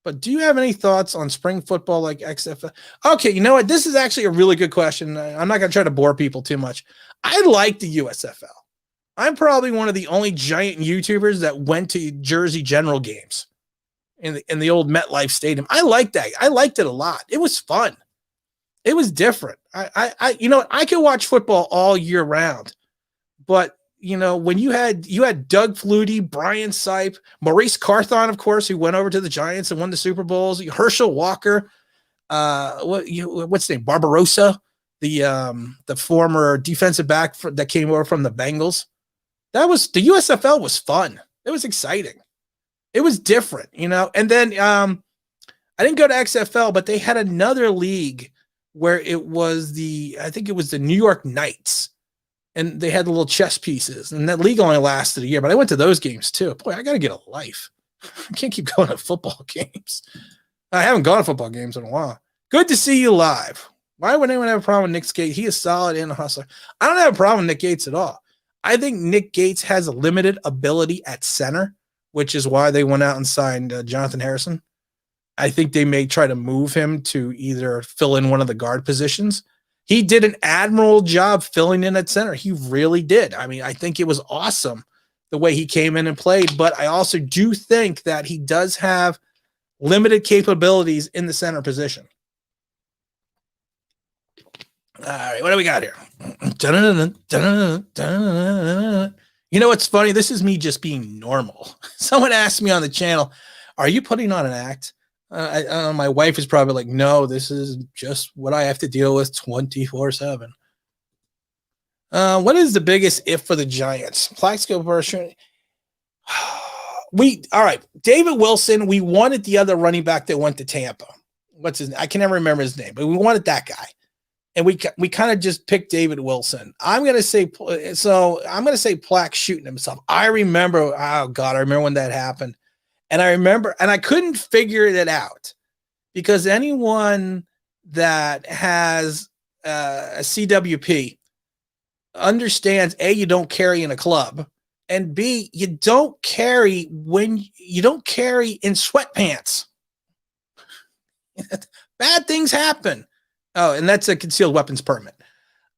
but do you have any thoughts on spring football like XFL? Okay, you know what? This is actually a really good question. I'm not going to try to bore people too much. I like the USFL. I'm probably one of the only giant YouTubers that went to Jersey General games in the old MetLife Stadium. I liked that. I liked it a lot. It was fun. It was different. I could watch football all year round, but you know, when you had Doug Flutie, Brian Sipe, Maurice Carthon, of course, who went over to the Giants and won the Super Bowls, Herschel Walker, what's his name, Barbarossa, the former defensive back that came over from the Bengals. The USFL was fun. It was exciting. It was different, you know. And then I didn't go to XFL, but they had another league where I think it was the New York Knights. And they had the little chess pieces, and that league only lasted a year. But I went to those games too. Boy, I got to get a life. I can't keep going to football games. I haven't gone to football games in a while. Good to see you live. Why would anyone have a problem with Nick Gates? He is solid and a hustler. I don't have a problem with Nick Gates at all. I think Nick Gates has a limited ability at center, which is why they went out and signed Jonathan Harrison. I think they may try to move him to either fill in one of the guard positions. He did an admirable job filling in at center. He really did. I mean, I think it was awesome the way he came in and played, but I also do think that he does have limited capabilities in the center position. All right, what do we got here? You know what's funny? This is me just being normal. Someone asked me on the channel, are you putting on an act? My wife is probably like, no, this is just what I have to deal with 24/7. What is the biggest if for the Giants? Plaxico version. All right. David Wilson, we wanted the other running back that went to Tampa. What's his name? I can never remember his name, but we wanted that guy. And we kind of just picked David Wilson. I'm going to say Plax shooting himself. I remember when that happened. And I remember, and I couldn't figure it out because anyone that has a CWP understands A, you don't carry in a club, and B, you don't carry in sweatpants. Bad things happen. Oh, and that's a concealed weapons permit.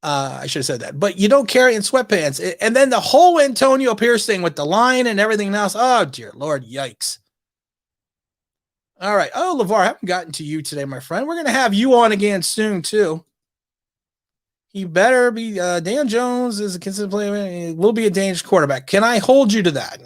I should have said that. But you don't carry in sweatpants. And then the whole Antonio Pierce thing with the line and everything else. Oh, dear Lord, yikes. All right. Oh, LeVar, I haven't gotten to you today, my friend. We're going to have you on again soon, too. He better be. Dan Jones is a consistent player. Will be a dangerous quarterback. Can I hold you to that?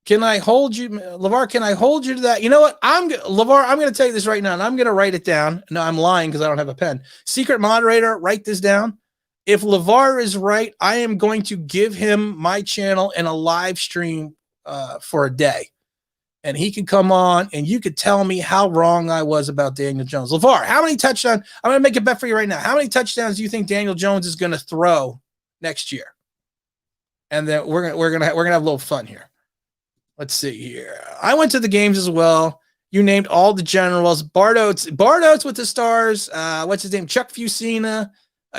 Can I hold you, LeVar? Can I hold you to that? You know what? LeVar, I'm going to tell you this right now, and I'm going to write it down. No, I'm lying because I don't have a pen. Secret moderator, write this down. If LeVar is right, I am going to give him my channel and a live stream for a day. And he could come on and you could tell me how wrong I was about Daniel Jones. LeVar, how many touchdowns? I'm going to make a bet for you right now. How many touchdowns do you think Daniel Jones is going to throw next year? And then we're going to have a little fun here. Let's see here. I went to the games as well. You named all the generals. Bardo's with the stars. What's his name? Chuck Fusina,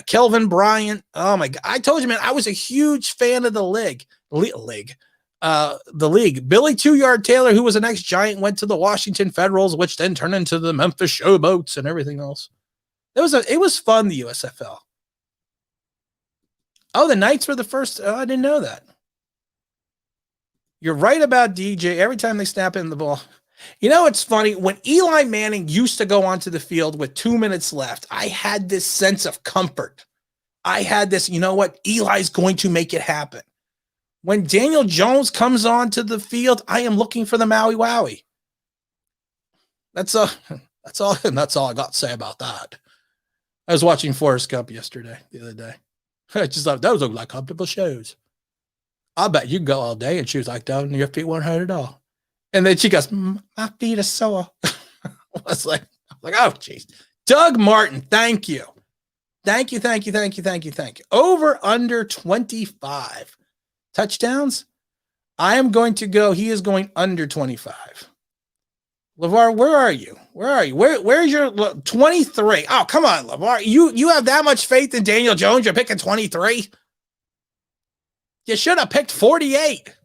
Kelvin Bryant. Oh my God. I told you, man, I was a huge fan of the league. The league. Billy 2-Yard Taylor, who was an ex-Giant, went to the Washington Federals, which then turned into the Memphis Showboats and everything else. It was fun, the USFL. Oh, the Knights were the first. Oh, I didn't know that. You're right about DJ. Every time they snap in the ball. You know, it's funny. When Eli Manning used to go onto the field with 2 minutes left, I had this sense of comfort. I had this, you know what? Eli's going to make it happen. When Daniel Jones comes onto the field, I am looking for the Maui Wowie. That's all I got to say about that. I was watching Forrest Gump the other day. I just thought those look like comfortable shoes. I bet you can go all day in shoes like that and your feet won't hurt at all. And then she goes, my feet are sore. I was like, oh, geez. Doug Martin, thank you. Thank you. Over under 25 touchdowns. I am going to go. He is going under 25. LeVar, where are you? Where's your 23? Oh, come on, LeVar. You have that much faith in Daniel Jones? You're picking 23? You should have picked 48.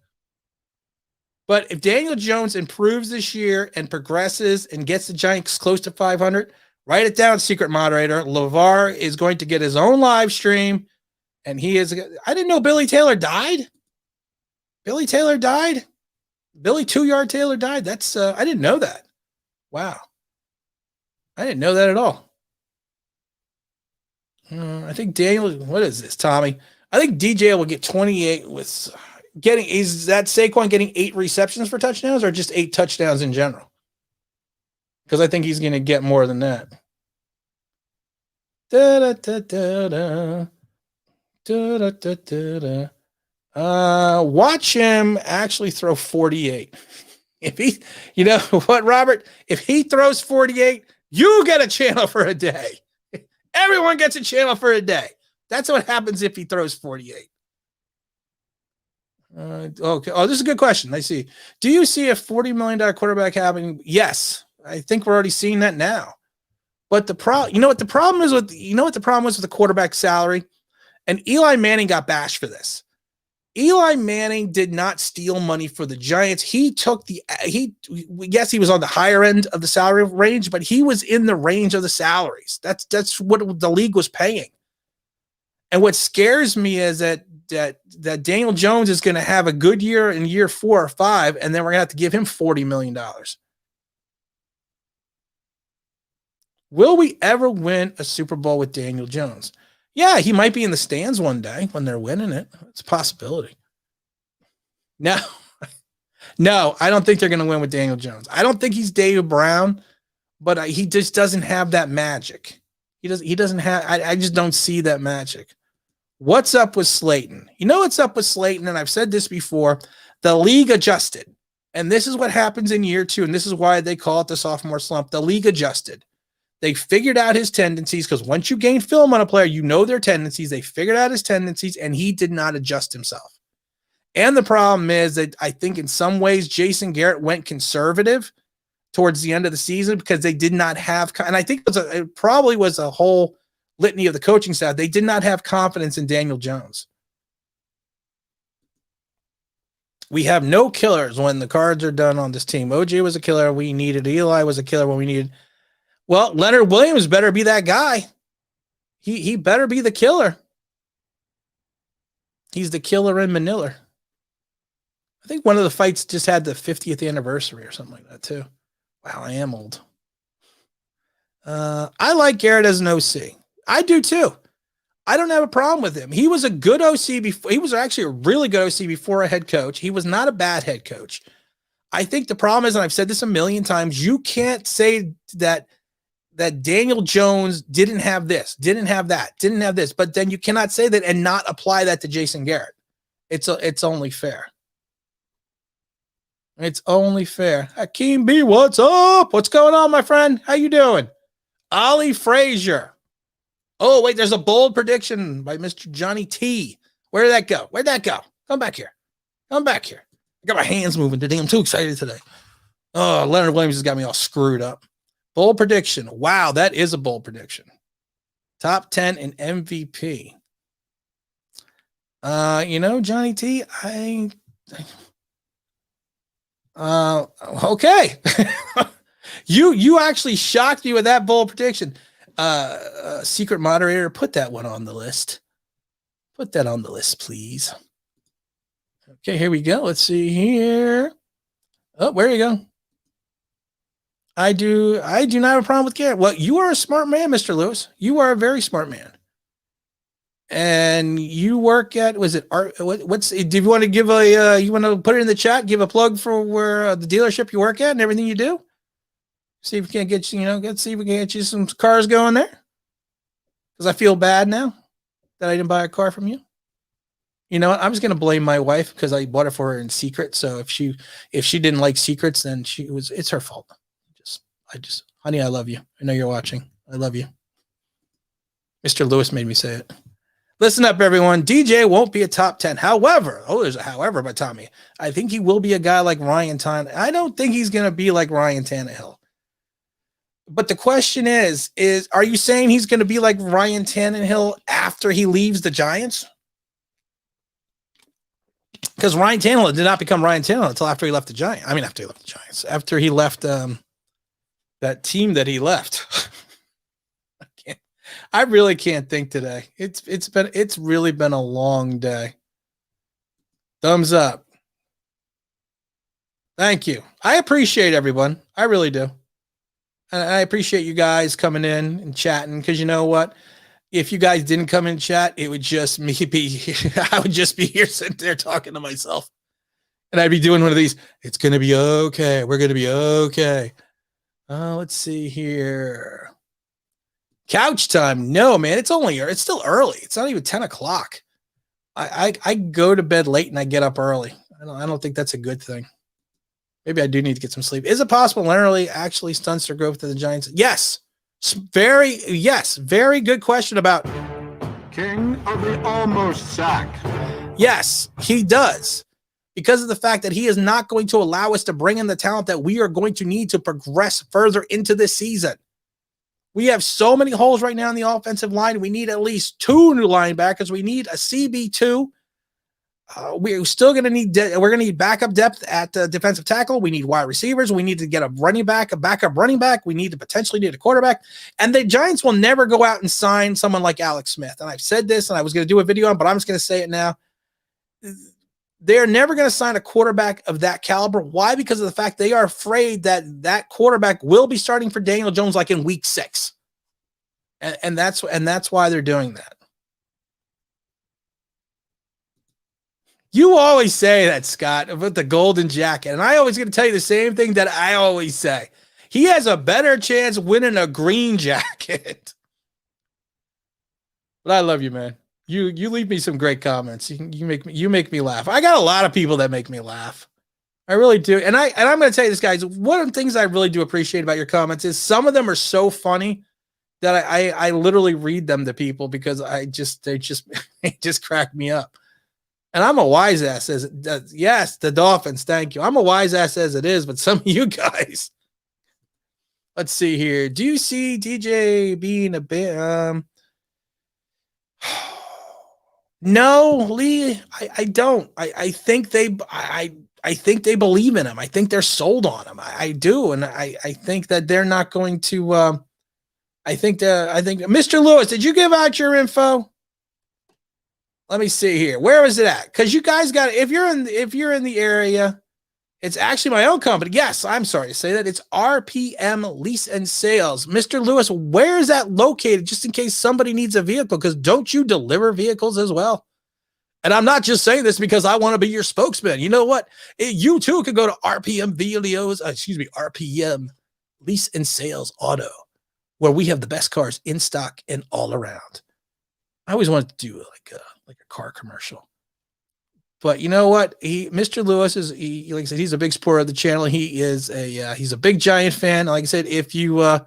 But if Daniel Jones improves this year and progresses and gets the Giants close to 500, write it down, secret moderator. LeVar is going to get his own live stream. And I didn't know Billy Taylor died. Billy 2-Yard Taylor died. I didn't know that. Wow. I didn't know that at all. I think Daniel, what is this, Tommy? I think DJ will get 28 is that Saquon getting 8 receptions for touchdowns or just 8 touchdowns in general? Because I think he's going to get more than that. Watch him actually throw 48. If he, you know what, Robert? If he throws 48, you get a channel for a day. Everyone gets a channel for a day. That's what happens if he throws 48. Okay. Oh, this is a good question. I see. Do you see a $40 million quarterback happening? Yes. I think we're already seeing that now. But the problem was with the quarterback salary? And Eli Manning got bashed for this. Eli Manning did not steal money for the Giants. Yes, he was on the higher end of the salary range, but he was in the range of the salaries. That's what the league was paying. And what scares me is that Daniel Jones is going to have a good year in year 4 or 5, and then we're going to have to give him $40 million. Will we ever win a Super Bowl with Daniel Jones? Yeah, he might be in the stands one day when they're winning it. It's a possibility. No, I don't think they're going to win with Daniel Jones. I don't think he's David Brown, but he just doesn't have that magic. He doesn't have. I just don't see that magic. What's up with Slayton? You know what's up with Slayton, and I've said this before. The league adjusted, and this is what happens in year 2, and this is why they call it the sophomore slump. The league adjusted. They figured out his tendencies because once you gain film on a player, you know their tendencies. They figured out his tendencies, and he did not adjust himself. And the problem is that I think in some ways Jason Garrett went conservative towards the end of the season because they did not have – and I think it probably was a whole litany of the coaching staff. They did not have confidence in Daniel Jones. We have no killers when the cards are done on this team. OJ was a killer we needed. Eli was a killer when we needed – well, Leonard Williams better be that guy. He better be the killer. He's the killer in Manila. I think one of the fights just had the 50th anniversary or something like that too. Wow, I am old. I like Garrett as an OC. I do too. I don't have a problem with him. He was a good OC before. He was actually a really good OC before a head coach. He was not a bad head coach. I think the problem is, and I've said this a million times, you can't say that Daniel Jones didn't have this, didn't have that, didn't have this, but then you cannot say that and not apply that to Jason Garrett. It's only fair. It's only fair. Hakeem B, what's up? What's going on, my friend? How you doing? Ollie Frazier. Oh, wait, there's a bold prediction by Mr. Johnny T. Where did that go? Come back here. I got my hands moving today. I'm too excited today. Oh, Leonard Williams has got me all screwed up. Bold prediction. Wow, that is a bold prediction. Top 10 in MVP. Johnny T, okay. you actually shocked me with that bold prediction. Secret moderator, put that one on the list. Put that on the list, please. Okay, here we go. Let's see here. Oh, where you go? I do not have a problem with Garrett. Well, you are a smart man, Mr. Lewis. You are a very smart man. And you work at, was it art? Do you want to give you want to put it in the chat, give a plug for where the dealership you work at and everything you do? See if we can't get you, let's see if we can get you some cars going there. Because I feel bad now that I didn't buy a car from you. You know what? I'm just going to blame my wife because I bought it for her in secret. So if she didn't like secrets, then it's her fault. Honey, I love you. I know you're watching. I love you. Mr. Lewis made me say it. Listen up, everyone. DJ won't be a top 10. However, there's a however by Tommy. I think he will be a guy like Ryan Tannehill. I don't think he's going to be like Ryan Tannehill. But the question is are you saying he's going to be like Ryan Tannehill after he leaves the Giants? Because Ryan Tannehill did not become Ryan Tannehill until after he left the Giants. I mean, after he left the Giants. After he left that team that he left. I really can't think today. It's really been a long day. Thumbs up. Thank you. I appreciate everyone. I really do. And I appreciate you guys coming in and chatting because you know what? If you guys didn't come in chat, it would just me be I would just be here sitting there talking to myself. And I'd be doing one of these, it's going to be okay. We're going to be okay. Let's see here. Couch time. No, man, it's still early. It's not even 10 o'clock. I go to bed late and I get up early. I don't think that's a good thing. Maybe I do need to get some sleep. Is it possible Leonard actually stunts their growth to the Giants? Yes. Very good question about King of the almost sack. Yes, he does. Because of the fact that he is not going to allow us to bring in the talent that we are going to need to progress further into this season. We have so many holes right now in the offensive line. We need at least 2 new linebackers. We need a CB2. We're still going to need backup depth at defensive tackle. We need wide receivers. We need to get a backup running back. We need to potentially need a quarterback. And the Giants will never go out and sign someone like Alex Smith. And I've said this, and I was going to do a video on it, but I'm just going to say it now. They're never going to sign a quarterback of that caliber. Why? Because of the fact they are afraid that quarterback will be starting for Daniel Jones like in week 6. And that's why they're doing that. You always say that, Scott, about the golden jacket. And I always going to tell you the same thing that I always say. He has a better chance winning a green jacket. But I love you, man. You leave me some great comments. You make me laugh. I got a lot of people that make me laugh. I really do. And I'm going to tell you this, guys. One of the things I really do appreciate about your comments is some of them are so funny that I literally read them to people because they just crack me up. And I'm a wise ass as yes, the Dolphins. Thank you. I'm a wise ass as it is, but some of you guys. Let's see here. Do you see DJ being a bit? No, Lee. I don't. I think they believe in him. I think they're sold on him. I do, and I think that they're not going to. I think Mr. Lewis, did you give out your info? Let me see here. Where is it at? Because you guys got if you're in the area, it's actually my own company. Yes, I'm sorry to say that. It's RPM Lease and Sales. Mr. Lewis, where is that located? Just in case somebody needs a vehicle, because don't you deliver vehicles as well? And I'm not just saying this because I want to be your spokesman. You know what? You too could go to RPM Lease and Sales Auto, where we have the best cars in stock and all around. I always wanted to do like a car commercial. But you know what? Mr. Lewis like I said, he's a big supporter of the channel. He's a big Giant fan. Like I said, if you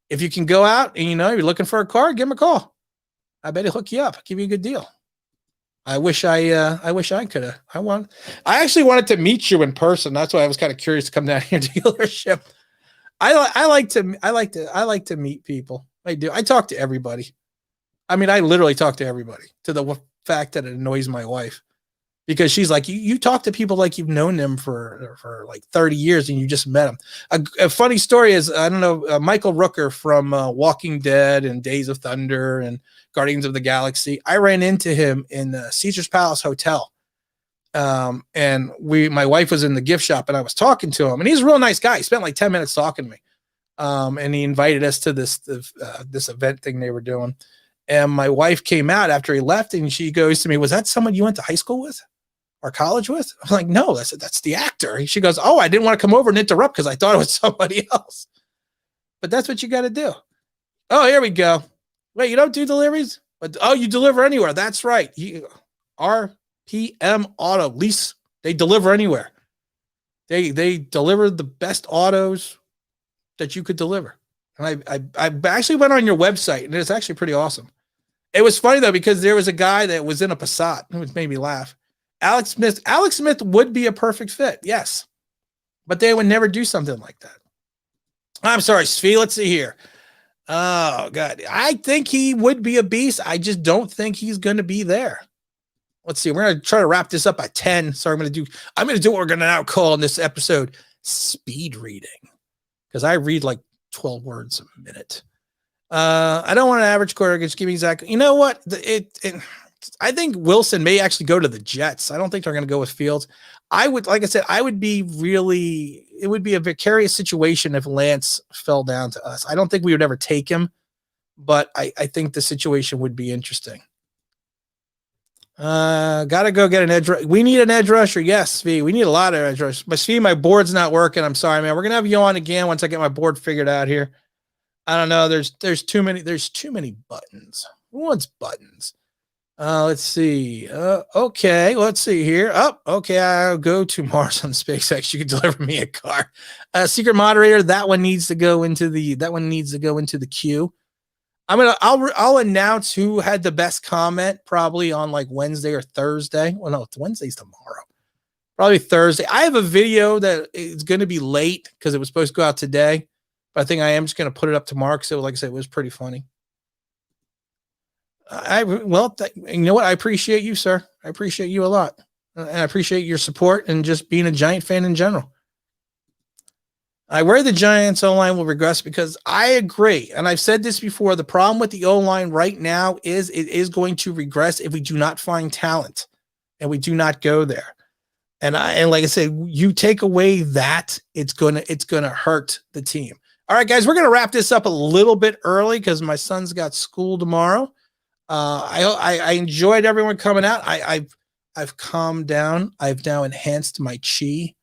can go out and you're looking for a car, give him a call. I bet he'll hook you up, give you a good deal. I wish I could have. I actually wanted to meet you in person. That's why I was kind of curious to come down here to the dealership. I like to meet people. I do. I talk to everybody. I mean, I literally talk to everybody, to the fact that it annoys my wife, because she's like, you talk to people like you've known them for like 30 years and you just met them. A funny story is, I don't know, Michael Rooker from Walking Dead and Days of Thunder and Guardians of the Galaxy. I ran into him in the Caesar's Palace Hotel. And my wife was in the gift shop and I was talking to him, and he's a real nice guy. He spent like 10 minutes talking to me. And he invited us to this event thing they were doing. And my wife came out after he left and she goes to me, "Was that someone you went to high school with or college with?" I'm like, "No, that's the actor." She goes, "Oh, I didn't want to come over and interrupt because I thought it was somebody else." But that's what you got to do. Oh, here we go. Wait, you don't do deliveries? But oh, you deliver anywhere. That's right. RPM Auto Lease. They deliver anywhere. They deliver the best autos that you could deliver. And I actually went on your website and it's actually pretty awesome. It was funny though, because there was a guy that was in a Passat, which made me laugh. Alex Smith would be a perfect fit. Yes. But they would never do something like that. I'm sorry, Svee. Let's see here. Oh God. I think he would be a beast. I just don't think he's going to be there. Let's see. We're going to try to wrap this up at 10. So I'm going to do what we're going to now call in this episode speed reading, because I read like 12 words a minute. I don't want an average quarterback. Just give me exactly. You know what? I think Wilson may actually go to the Jets. I don't think they're going to go with Fields. It would be a vicarious situation if Lance fell down to us. I don't think we would ever take him, but I think the situation would be interesting. Gotta go get an edge. We need an edge rusher. Yes, Svee. We need a lot of edge rushers. But Svee, my board's not working. I'm sorry, man. We're gonna have you on again once I get my board figured out here. I don't know. There's too many buttons. Who wants buttons? Let's see. Okay. Let's see here. Oh, okay. I'll go to Mars on SpaceX. You can deliver me a car. Secret moderator. That one needs to go into the queue. I'll announce who had the best comment probably on like Wednesday or Thursday. Well, no, it's Wednesday's tomorrow. Probably Thursday. I have a video that is going to be late because it was supposed to go out today, but I think I am just going to put it up tomorrow because, like I said, it was pretty funny. You know what? I appreciate you, sir. I appreciate you a lot. And I appreciate your support and just being a Giant fan in general. I worry the Giants O-line will regress because I agree. And I've said this before. The problem with the O-line right now is it is going to regress if we do not find talent and we do not go there. And like I said, you take away that, it's gonna hurt the team. All right, guys, we're gonna wrap this up a little bit early because my son's got school tomorrow. I enjoyed everyone coming out. I've calmed down. I've now enhanced my chi.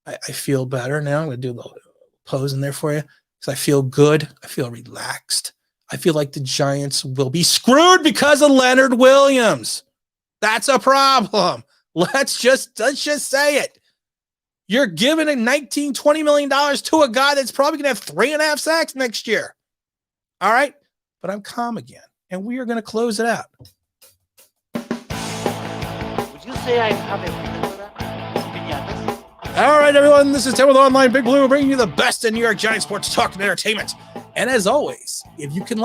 I feel better now. I'm going to do a little pose in there for you because I feel good. I feel relaxed. I feel like the Giants will be screwed because of Leonard Williams. That's a problem. Let's just say it. You're giving $19-20 million to a guy that's probably going to have 3.5 sacks next year. All right. But I'm calm again. And we are going to close it out. Would you say I have a All right, everyone. This is Tim with Online Big Blue, bringing you the best in New York Giants sports talk and entertainment. And as always, if you can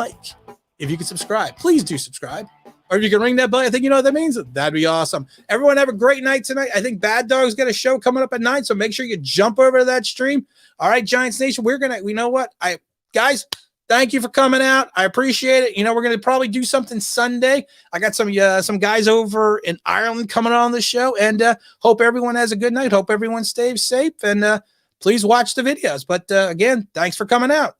subscribe, please do subscribe. Or if you can ring that bell, I think you know what that means. That'd be awesome. Everyone have a great night tonight. I think Bad Dog's got a show coming up at 9, so make sure you jump over to that stream. All right, Giants Nation, we know what? Guys, thank you for coming out. I appreciate it. We're going to probably do something Sunday. I got some guys over in Ireland coming on the show, and hope everyone has a good night. Hope everyone stays safe, and please watch the videos. But again, thanks for coming out.